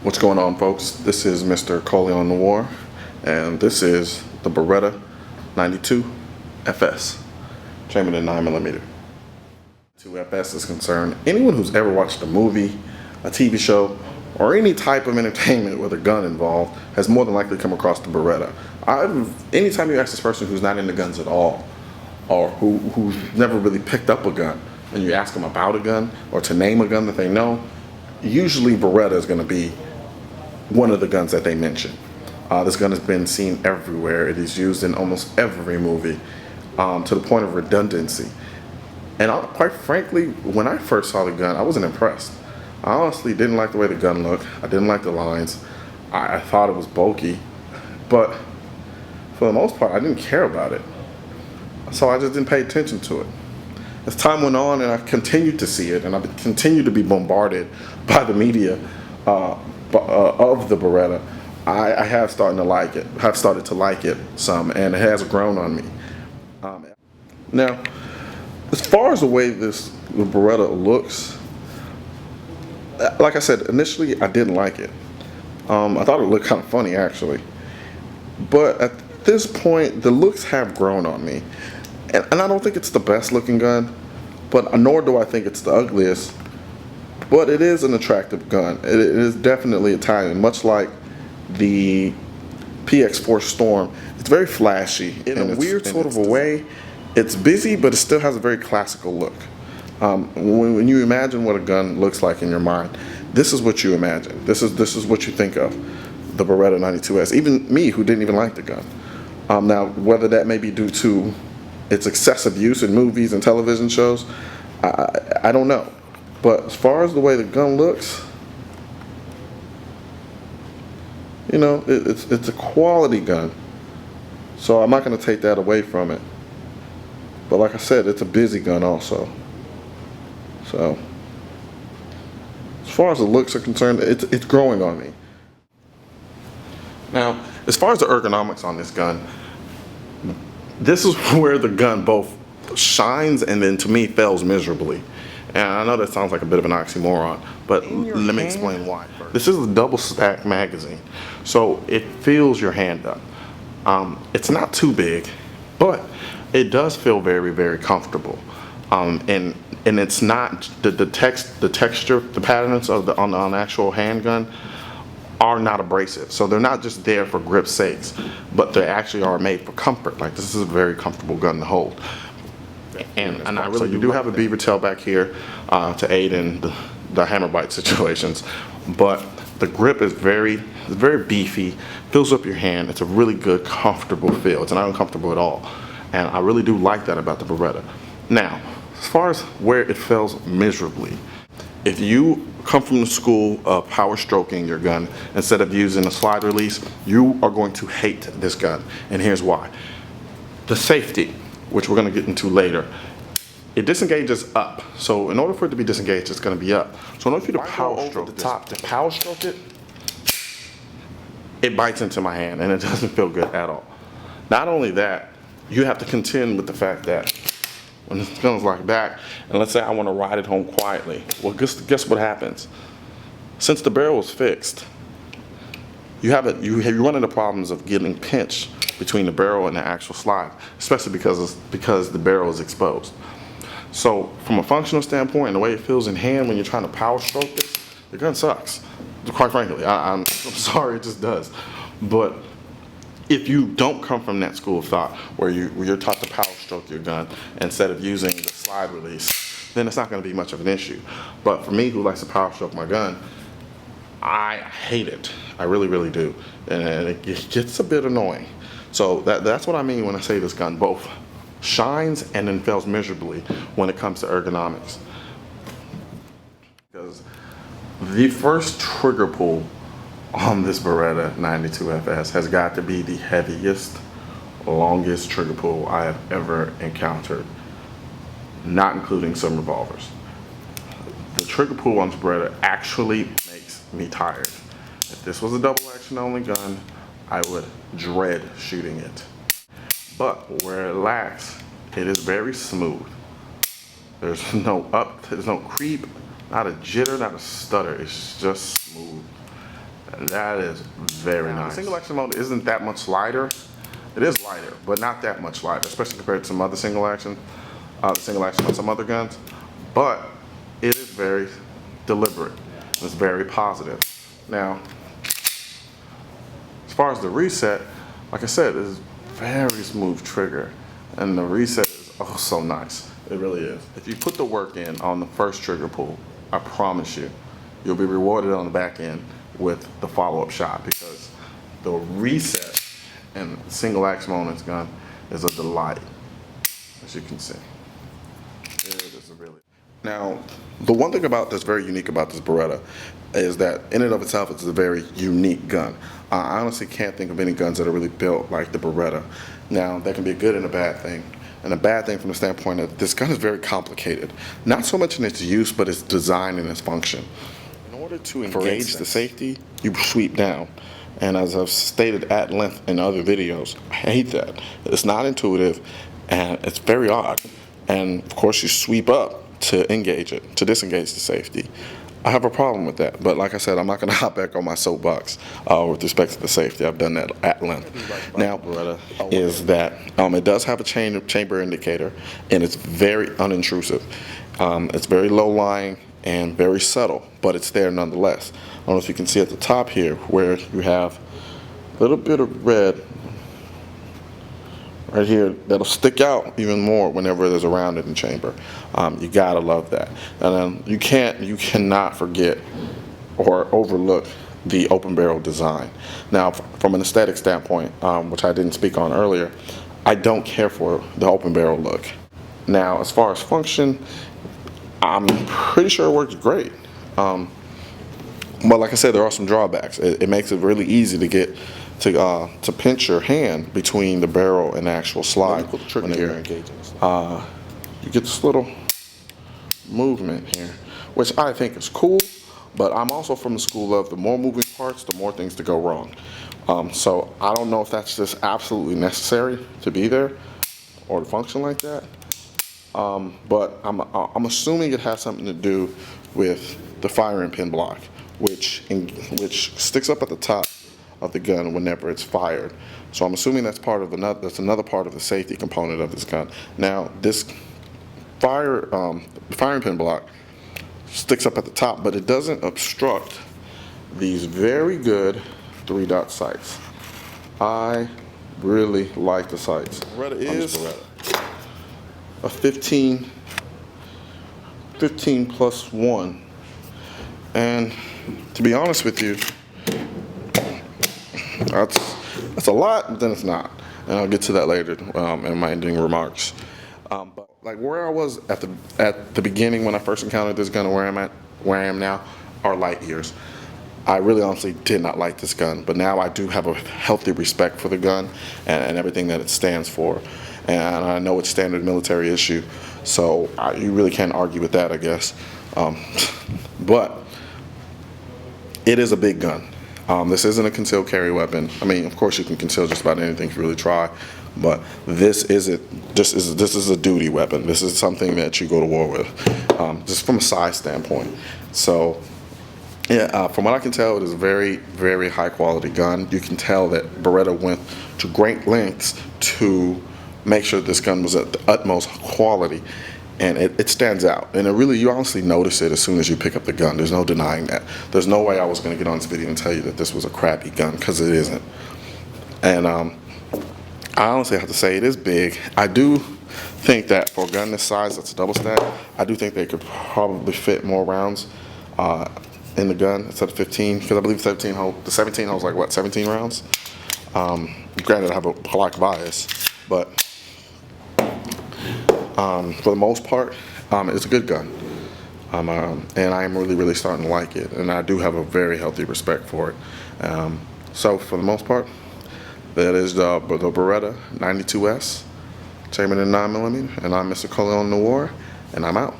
What's going on, folks? This is Mr. Coleon Noir, and this is the Beretta 92 FS, chambered in 9mm. 2 FS is concerned, anyone who's ever watched a movie, a TV show, or any type of entertainment with a gun involved has more than likely come across the Beretta. Anytime you ask this person who's not into guns at all, or who's never really picked up a gun, and you ask them about a gun, or to name a gun that they know, usually Beretta is going to be one of the guns that they mention. This gun has been seen everywhere. It is used in almost every movie, to the point of redundancy. And quite frankly, when I first saw the gun, I wasn't impressed. I honestly didn't like the way the gun looked. I didn't like the lines. I thought it was bulky. But for the most part, I didn't care about it. So I just didn't pay attention to it. As time went on and I continued to see it, and I continued to be bombarded by the media of the Beretta, I have started to like it some, and it has grown on me. Now, as far as the way the Beretta looks, like I said, initially I didn't like it. I thought it looked kind of funny, actually. But at this point, the looks have grown on me. And I don't think it's the best looking gun, but nor do I think it's the ugliest. But it is an attractive gun. It is definitely Italian, much like the PX4 Storm. It's very flashy in a weird sort of a way. It's busy, but it still has a very classical look. When you imagine what a gun looks like in your mind, this is what you imagine. This is what you think of the Beretta 92S. Even me, who didn't even like the gun. Now, whether that may be due to its excessive use in movies and television shows, I don't know. But as far as the way the gun looks, you know, it's a quality gun. So I'm not going to take that away from it. But like I said, it's a busy gun also. So as far as the looks are concerned, it's growing on me. Now, as far as the ergonomics on this gun, this is where the gun both shines and then, to me, fails miserably. And I know that sounds like a bit of an oxymoron, but let me explain why. This is a double stack magazine, so it fills your hand up. It's not too big, but it does feel very, very comfortable. And it's not the texture, the patterns of on the actual handgun are not abrasive. So they're not just there for grip's sakes, but they actually are made for comfort. Like, this is a very comfortable gun to hold. And I really so you do have a beaver tail back here to aid in the hammer bite situations, but the grip is very beefy, fills up your hand. It's a really good, comfortable feel. It's not uncomfortable at all, and I really do like that about the Beretta. Now, as far as where it fails miserably, if you come from the school of power stroking your gun instead of using a slide release, you are going to hate this gun, and here's why. The safety, which we're going to get into later, it disengages up. So in order for it to be disengaged, it's going to be up. So in order for you to power stroke the top, to power stroke it, it bites into my hand and it doesn't feel good at all. Not only that, you have to contend with the fact that when this gun's like that, and let's say I want to ride it home quietly, well, guess what happens? Since the barrel is fixed, you run into problems of getting pinched between the barrel and the actual slide, especially because the barrel is exposed. So from a functional standpoint and the way it feels in hand when you're trying to power stroke this, the gun sucks. Quite frankly, I'm sorry, it just does. But if you don't come from that school of thought where you're taught to power stroke your gun instead of using the slide release, then it's not going to be much of an issue. But for me, who likes to power stroke my gun, I hate it. I really, really do. And it gets a bit annoying. So that's what I mean when I say this gun both shines and then fails miserably when it comes to ergonomics. Because the first trigger pull on this Beretta 92 FS has got to be the heaviest, longest trigger pull I have ever encountered, not including some revolvers. The trigger pull on this Beretta actually makes me tired. If this was a double action only gun, I would dread shooting it. But where it lacks, it is very smooth. There's no creep, not a jitter, not a stutter. It's just smooth. And that is very nice. The single action mode isn't that much lighter. It is lighter, but not that much lighter, especially compared to some other single action on some other guns. But it is very deliberate. It's very positive. Now, as far as the reset, like I said, it's very smooth trigger, and the reset is oh so nice. It really is. If you put the work in on the first trigger pull, I promise you, you'll be rewarded on the back end with the follow-up shot, because the reset and single action on this gun is a delight, as you can see. It is really. Now, the one thing that's very unique about this Beretta is that in and of itself, it's a very unique gun. I honestly can't think of any guns that are really built like the Beretta. Now, that can be a good and a bad thing. And a bad thing from the standpoint of this gun is very complicated. Not so much in its use, but its design and its function. In order to engage the safety, you sweep down. And as I've stated at length in other videos, I hate that. It's not intuitive, and it's very odd. And of course, you sweep up to engage it, to disengage the safety. I have a problem with that, but like I said, I'm not going to hop back on my soapbox with respect to the safety. I've done that at length. Now, Beretta is that it does have a chamber indicator, and it's very unintrusive. It's very low-lying and very subtle, but it's there nonetheless. I don't know if you can see at the top here where you have a little bit of red right here that'll stick out even more whenever there's a round in the chamber. You gotta love that. And you cannot forget or overlook the open barrel design. Now, from an aesthetic standpoint, which I didn't speak on earlier, I don't care for the open barrel look. Now, as far as function, I'm pretty sure it works great. But like I said, there are some drawbacks. It makes it really easy to get to pinch your hand between the barrel and the actual slide. When you get this little movement here, which I think is cool, but I'm also from the school of the more moving parts, the more things to go wrong. So I don't know if that's just absolutely necessary to be there or to function like that. But I'm assuming it has something to do with the firing pin block, which sticks up at the top of the gun whenever it's fired. So I'm assuming that's another part of the safety component of this gun. Now, this firing pin block sticks up at the top, but it doesn't obstruct these very good 3-dot sights. I really like the sights. Beretta is a 15 plus 1, and to be honest with you, that's a lot, but then it's not, and I'll get to that later in my ending remarks. But like where I was at the beginning when I first encountered this gun, and where I am now, are light years. I really honestly did not like this gun, but now I do have a healthy respect for the gun and everything that it stands for, and I know it's standard military issue, so you really can't argue with that, I guess. But it is a big gun. This isn't a concealed carry weapon. I mean, of course you can conceal just about anything if you really try, but this is a duty weapon. This is something that you go to war with, just from a size standpoint. So, yeah, from what I can tell, it is a very, very high quality gun. You can tell that Beretta went to great lengths to make sure this gun was at the utmost quality. And it stands out, and you honestly notice it as soon as you pick up the gun. There's no denying that. There's no way I was going to get on this video and tell you that this was a crappy gun, because it isn't. And I honestly have to say it is big. I do think that for a gun this size, that's a double stack, I do think they could probably fit more rounds in the gun instead of 15, because I believe the 17 holds like what, 17 rounds? Granted, I have a black bias, but for the most part, it's a good gun, and I am really, really starting to like it, and I do have a very healthy respect for it. So for the most part, that is the Beretta 92S, chambered in 9mm, and I'm Mr. Coleon Noir, and I'm out.